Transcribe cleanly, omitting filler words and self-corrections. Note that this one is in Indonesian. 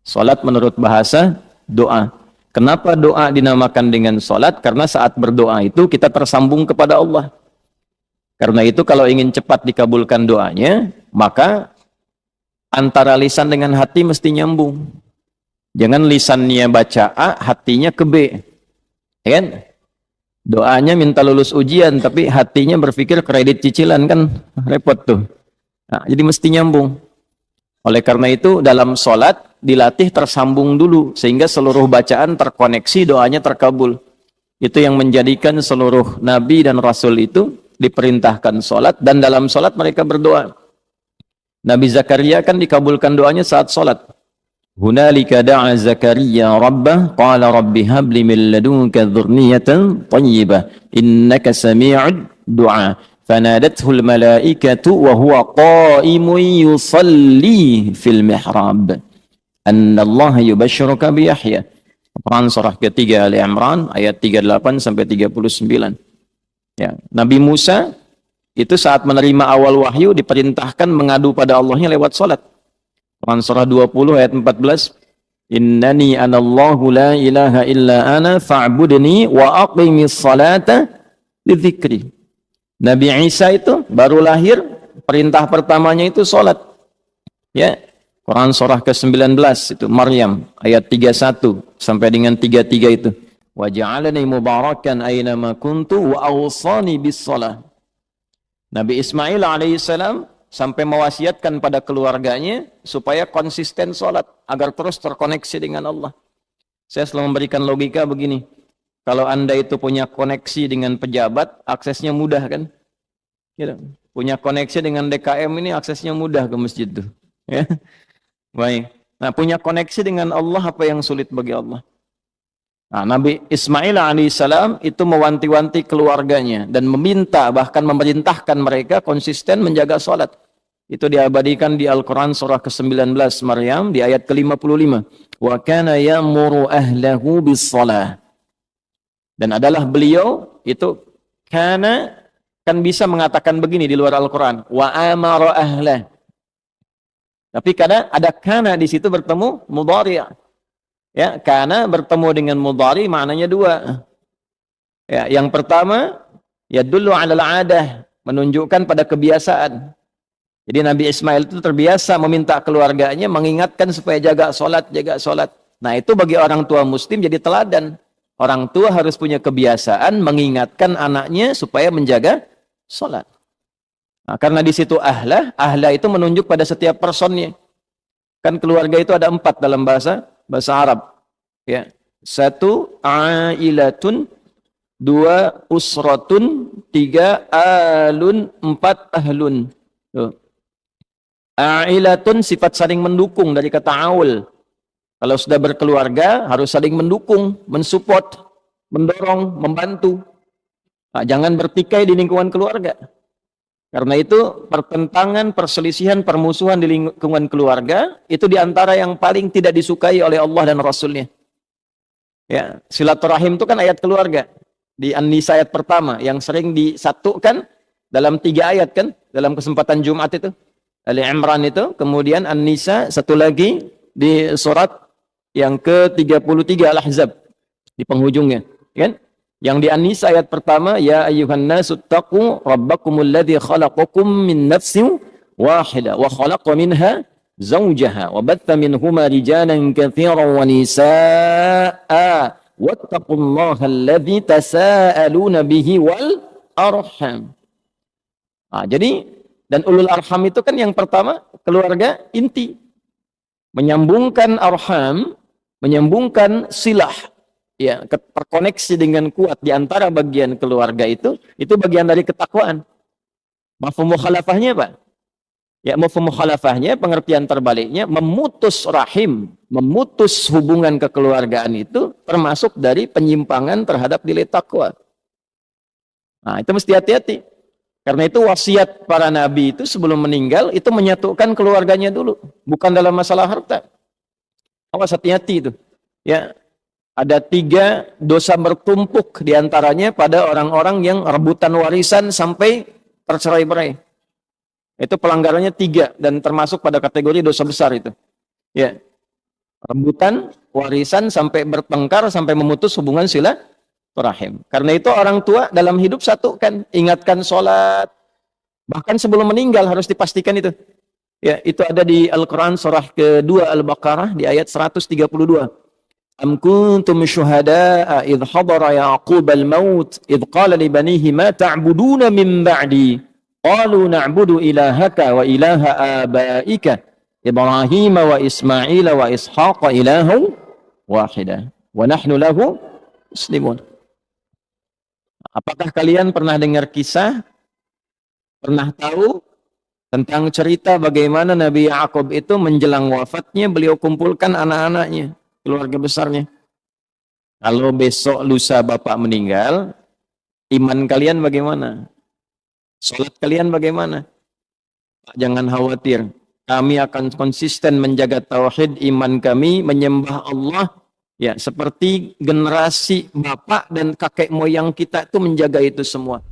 Salat menurut bahasa doa. Kenapa doa dinamakan dengan salat? Karena saat berdoa itu kita tersambung kepada Allah. Karena itu kalau ingin cepat dikabulkan doanya, maka antara lisan dengan hati mesti nyambung. Jangan lisannya baca A, hatinya ke B. Ya kan? Doanya minta lulus ujian, tapi hatinya berpikir kredit cicilan, kan repot tuh. Nah, jadi mesti nyambung. Oleh karena itu dalam sholat dilatih tersambung dulu, sehingga seluruh bacaan terkoneksi, doanya terkabul. Itu yang menjadikan seluruh nabi dan rasul itu diperintahkan sholat, dan dalam sholat mereka berdoa. Nabi Zakaria kan dikabulkan doanya saat sholat. Hunalika da'a Zakaria rabbah qala rabbi habli min ladunka dzurriyyatan thayyibah innaka sami'ud du'a. فنادته الملائكة وهو قائم يصلي في المحراب أن الله يبشرك بيحيى. Quran surah ketiga Ali Imran ayat 38 sampai 39. Ya, Nabi Musa itu saat menerima awal wahyu diperintahkan mengadu pada Allahnya lewat salat. Quran surah 20 ayat 14. Innani anallahu la ilaha illa ana fa'budni wa aqimis salata lidzikri. Nabi Isa itu baru lahir, perintah pertamanya itu sholat. Ya, Quran surah ke-19 itu Maryam ayat 31 sampai dengan 33 itu. Wa ja'alani mubarakan aina ma kuntu wa awsani bis shalah. Nabi Ismail alaihissalam sampai mewasiatkan pada keluarganya supaya konsisten sholat agar terus terkoneksi dengan Allah. Saya selalu memberikan logika begini. Kalau Anda itu punya koneksi dengan pejabat, aksesnya mudah kan? Gitu. Punya koneksi dengan DKM ini aksesnya mudah ke masjid tuh. Ya. Baik. Nah, punya koneksi dengan Allah apa yang sulit bagi Allah? Nah, Nabi Ismail alaihissalam itu mewanti-wanti keluarganya dan meminta, bahkan memerintahkan mereka konsisten menjaga sholat. Itu diabadikan di Al-Quran surah ke-19 Maryam di ayat ke-55. Wa kana ya'muru ahlahu bis-shalah. Dan adalah beliau itu karena kan bisa mengatakan begini di luar Al-Quran, wa amara ahlah. Tapi kadang ada kana di situ bertemu mudhari'. Ya, kana bertemu dengan mudhari' maknanya dua. Ya, yang pertama yadullu 'alal 'adah, menunjukkan pada kebiasaan. Jadi Nabi Ismail itu terbiasa meminta keluarganya mengingatkan supaya jaga sholat, jaga sholat. Nah, itu bagi orang tua muslim jadi teladan. Orang tua harus punya kebiasaan mengingatkan anaknya supaya menjaga sholat. Nah, karena di situ ahlah itu menunjuk pada setiap personnya. Kan keluarga itu ada 4 dalam bahasa Arab. Ya, 1 ailatun, 2 usratun, 3 alun, 4 ahlun. Tuh. Ailatun sifat saling mendukung dari kata aul. Kalau sudah berkeluarga, harus saling mendukung, mensupport, mendorong, membantu. Nah, jangan bertikai di lingkungan keluarga. Karena itu, pertentangan, perselisihan, permusuhan di lingkungan keluarga, itu diantara yang paling tidak disukai oleh Allah dan Rasulnya. Ya, silaturahim itu kan ayat keluarga. Di An-Nisa ayat pertama, yang sering disatukan dalam 3 ayat kan, dalam kesempatan Jumat itu. Ali Imran itu, kemudian An-Nisa, satu lagi di surat yang ke-33 Al-Ahzab di penghujungnya, kan? Yang di An-Nisa ayat pertama, ya ayyuhan nasu taqu rabbakumul ladzi khalaqakum min nafsin wahidah wa khalaqa minha zawjaha wa batta minhuma rijalan katsiran wa nisaa wattaqullaha alladzi tasaaluna bihi wal arham. Nah, jadi dan ulul arham itu kan yang pertama keluarga inti. Menyambungkan arham, menyambungkan silah, ya, terkoneksi dengan kuat di antara bagian keluarga itu bagian dari ketakwaan. Mafhum mukhalafahnya apa? Ya, mafhum mukhalafahnya, pengertian terbaliknya, memutus rahim, memutus hubungan kekeluargaan itu termasuk dari penyimpangan terhadap nilai takwa. Nah, itu mesti hati-hati. Karena itu wasiat para nabi itu sebelum meninggal itu menyatukan keluarganya dulu, bukan dalam masalah harta. Awas, hati-hati itu. Ya, ada 3 dosa bertumpuk diantaranya pada orang-orang yang rebutan warisan sampai tercerai-berai. Itu pelanggarannya 3 dan termasuk pada kategori dosa besar itu. Ya, rebutan warisan sampai bertengkar sampai memutus hubungan silaturahim. Karena itu orang tua dalam hidup satukan, ingatkan sholat, bahkan sebelum meninggal harus dipastikan itu. Ya, itu ada di Al-Quran surah kedua Al-Baqarah di ayat 132. Am kuntum syuhada'a idh hadara Ya'qub al-maut idh qala li banihi ma ta'buduna min ba'di qalu na'budu ilahaka wa ilaha abaika Ibrahim wa Ismail wa Ishaq ilahu wahidah wa nahnu lahu muslimun. Apakah kalian pernah dengar kisah, pernah tahu tentang cerita bagaimana Nabi Ya'qub itu menjelang wafatnya beliau kumpulkan anak-anaknya, keluarga besarnya. Kalau besok lusa bapak meninggal, iman kalian bagaimana? Salat kalian bagaimana? Jangan khawatir, kami akan konsisten menjaga tauhid, iman kami menyembah Allah ya seperti generasi bapak dan kakek moyang kita itu menjaga itu semua.